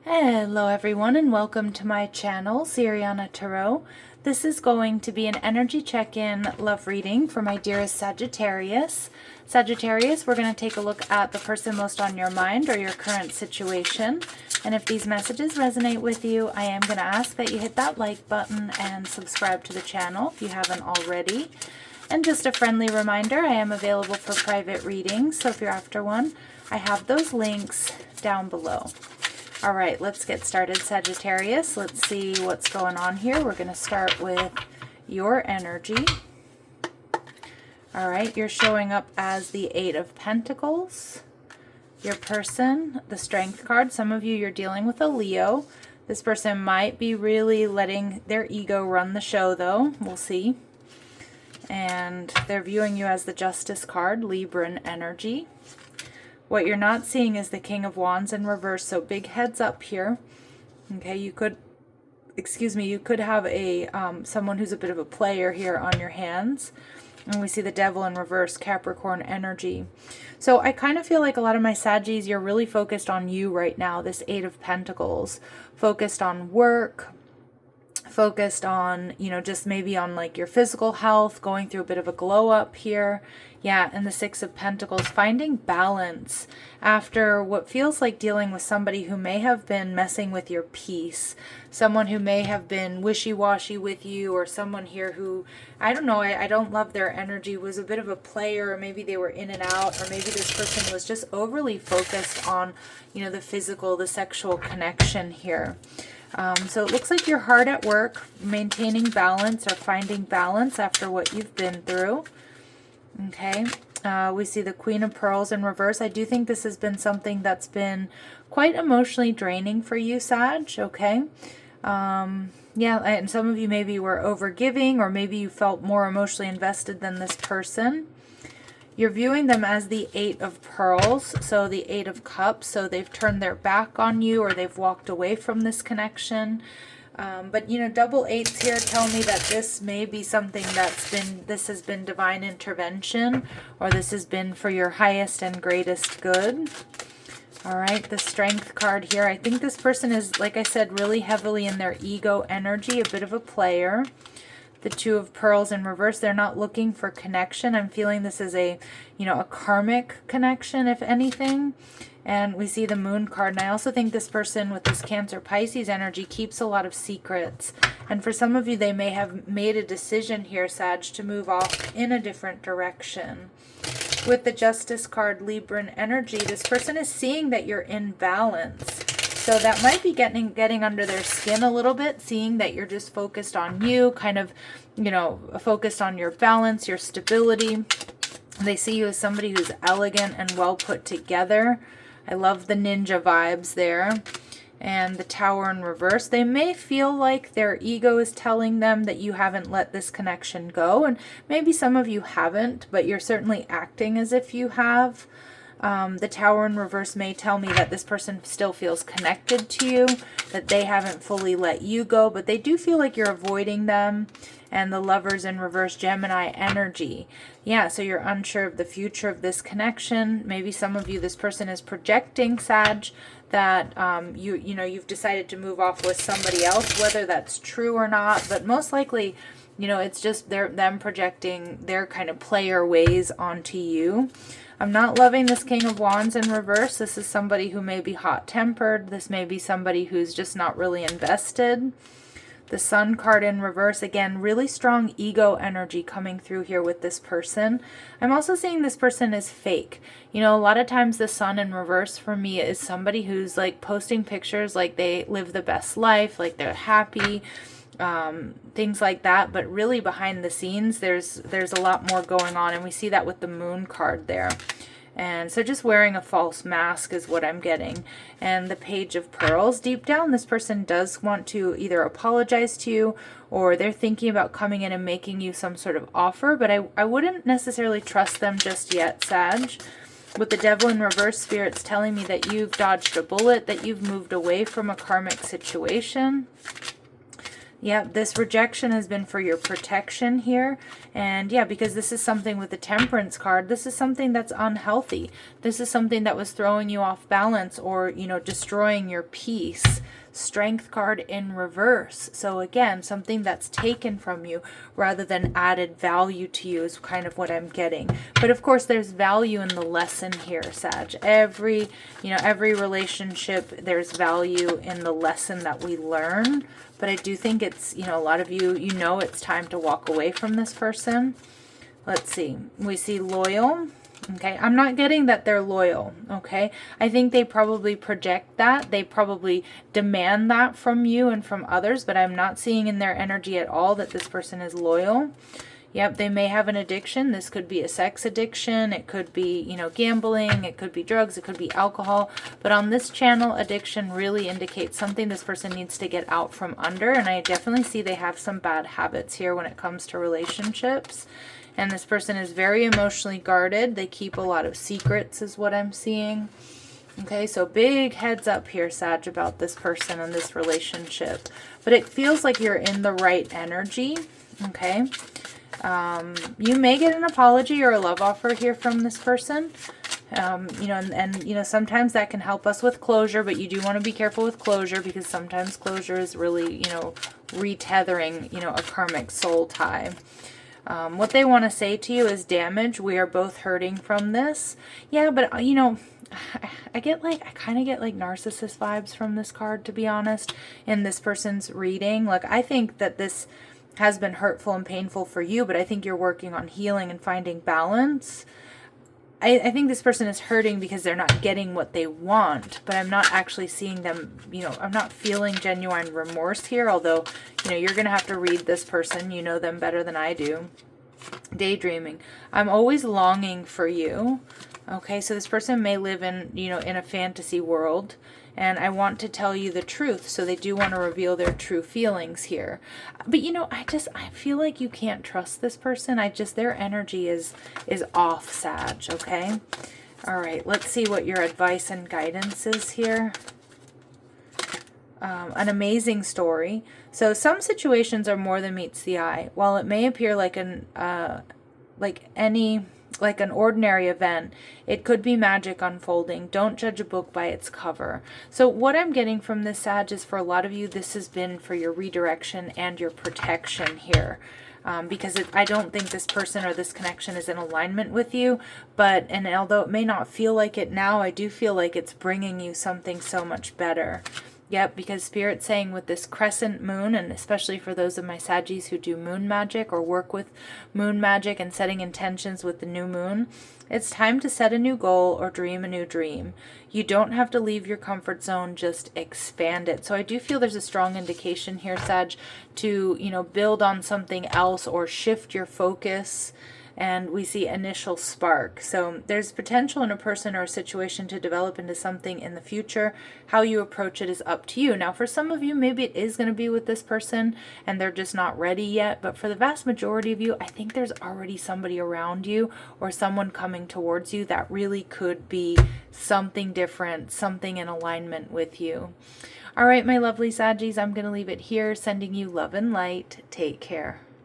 Hello everyone and welcome to my channel, Siriana Tarot. This is going to be an energy check-in love reading for my dearest Sagittarius. Sagittarius, we're going to take a look at the person most on your mind or your current situation. And if these messages resonate with you, I am going to ask that you hit that like button and subscribe to the channel if you haven't already. And just a friendly reminder, I am available for private readings, so if you're after one, I have those links down below. All right, let's get started, Sagittarius. Let's see what's going on here. We're going to start with your energy. All right, you're showing up as the Eight of Pentacles. Your person, the Strength card. Some of you, you're dealing with a Leo. This person might be really letting their ego run the show, though. We'll see. And they're viewing you as the Justice card, Libran energy. What you're not seeing is the King of Wands in reverse, so big heads up here. Okay, you could, you could have a someone who's a bit of a player here on your hands. And we see the Devil in reverse, Capricorn energy. So I kind of feel like a lot of my Saggies, you're really focused on you right now, this Eight of Pentacles. Focused on work, focused on, just maybe on like your physical health, going through a bit of a glow up here. Yeah, and the Six of Pentacles, finding balance after what feels like dealing with somebody who may have been messing with your peace, someone who may have been wishy-washy with you, or someone here who, I don't know, I don't love their energy, was a bit of a player, or maybe they were in and out, or maybe this person was just overly focused on, the physical, the sexual connection here. So it looks like you're hard at work, maintaining balance or finding balance after what you've been through. Okay, we see the Queen of Pearls in reverse. I do think this has been something that's been quite emotionally draining for you, Sag, okay? Yeah, and some of you maybe were overgiving, or maybe you felt more emotionally invested than this person. You're viewing them as the Eight of Pearls, so the Eight of Cups, so they've turned their back on you or they've walked away from this connection. But, double eights here tell me that this may be something this has been divine intervention, or this has been for your highest and greatest good. All right, the Strength card here. I think this person is, like I said, really heavily in their ego energy, a bit of a player. The Two of Pearls in reverse, they're not looking for connection. I'm feeling this is a karmic connection, if anything. And we see the Moon card. And I also think this person with this Cancer Pisces energy keeps a lot of secrets. And for some of you, they may have made a decision here, Sag, to move off in a different direction. With the Justice card, Libran energy, this person is seeing that you're in balance. So that might be getting under their skin a little bit, seeing that you're just focused on you, kind of, focused on your balance, your stability. They see you as somebody who's elegant and well put together. I love the ninja vibes there. And the Tower in reverse. They may feel like their ego is telling them that you haven't let this connection go. And maybe some of you haven't, but you're certainly acting as if you have. The Tower in reverse may tell me that this person still feels connected to you, that they haven't fully let you go, but they do feel like you're avoiding them. And the Lovers in reverse, Gemini energy. Yeah, so you're unsure of the future of this connection. Maybe some of you, this person is projecting, Sag, that you've decided to move off with somebody else, whether that's true or not. But most likely, it's just them projecting their kind of player ways onto you. I'm not loving this King of Wands in reverse. This is somebody who may be hot-tempered. This may be somebody who's just not really invested. The Sun card in reverse, again, really strong ego energy coming through here with this person. I'm also seeing this person is fake. A lot of times the Sun in reverse for me is somebody who's like posting pictures like they live the best life, like they're happy, things like that. But really behind the scenes, there's a lot more going on. And we see that with the Moon card there. And so just wearing a false mask is what I'm getting. And the Page of Pearls, deep down, this person does want to either apologize to you, or they're thinking about coming in and making you some sort of offer. But I wouldn't necessarily trust them just yet, Sag. With the Devil in reverse, Spirit's telling me that you've dodged a bullet, that you've moved away from a karmic situation. Yeah, this rejection has been for your protection here. And yeah, because this is something with the Temperance card, this is something that's unhealthy. This is something that was throwing you off balance or, you know, destroying your peace. Strength card in reverse. So again, something that's taken from you rather than added value to you is kind of what I'm getting. But of course, there's value in the lesson here, Sag. Every relationship, there's value in the lesson that we learn. But I do think it's, you know, a lot of you, you know, it's time to walk away from this person. Let's see. We see loyal. Okay, I'm not getting that they're loyal, okay? I think they probably project that. They probably demand that from you and from others, but I'm not seeing in their energy at all that this person is loyal. Yep, they may have an addiction. This could be a sex addiction. It could be, you know, gambling. It could be drugs. It could be alcohol. But on this channel, addiction really indicates something this person needs to get out from under. And I definitely see they have some bad habits here when it comes to relationships. And this person is very emotionally guarded. They keep a lot of secrets is what I'm seeing. Okay, so big heads up here, Sag, about this person and this relationship. But it feels like you're in the right energy, okay? You may get an apology or a love offer here from this person. You know, and you know, sometimes that can help us with closure, but you do want to be careful with closure because sometimes closure is really, you know, retethering, you know, a karmic soul tie. What they want to say to you is damage. We are both hurting from this. Yeah, but you know, I kind of get like narcissist vibes from this card, to be honest, in this person's reading. Like, I think that this has been hurtful and painful for you, but I think you're working on healing and finding balance. I think this person is hurting because they're not getting what they want, but I'm not actually seeing them, you know, I'm not feeling genuine remorse here, although, you know, you're going to have to read this person. You know them better than I do. Daydreaming. I'm always longing for you. Okay, so this person may live in, you know, in a fantasy world, and I want to tell you the truth, so they do want to reveal their true feelings here. But, you know, I feel like you can't trust this person. Their energy is off, Sag, okay? All right, let's see what your advice and guidance is here. An amazing story. So some situations are more than meets the eye. While it may appear like an ordinary event, it could be magic unfolding. Don't judge a book by its cover. So what I'm getting from this, Sag, is for a lot of you, this has been for your redirection and your protection here. Because I don't think this person or this connection is in alignment with you, and although it may not feel like it now, I do feel like it's bringing you something so much better. Yep, because Spirit's saying with this crescent moon, and especially for those of my Saggies who do moon magic or work with moon magic and setting intentions with the new moon, it's time to set a new goal or dream a new dream. You don't have to leave your comfort zone, just expand it. So I do feel there's a strong indication here, Sag, to, you know, build on something else or shift your focus. And we see initial spark. So there's potential in a person or a situation to develop into something in the future. How you approach it is up to you. Now, for some of you, maybe it is going to be with this person and they're just not ready yet. But for the vast majority of you, I think there's already somebody around you or someone coming towards you that really could be something different, something in alignment with you. All right, my lovely Saggies, I'm going to leave it here, sending you love and light. Take care.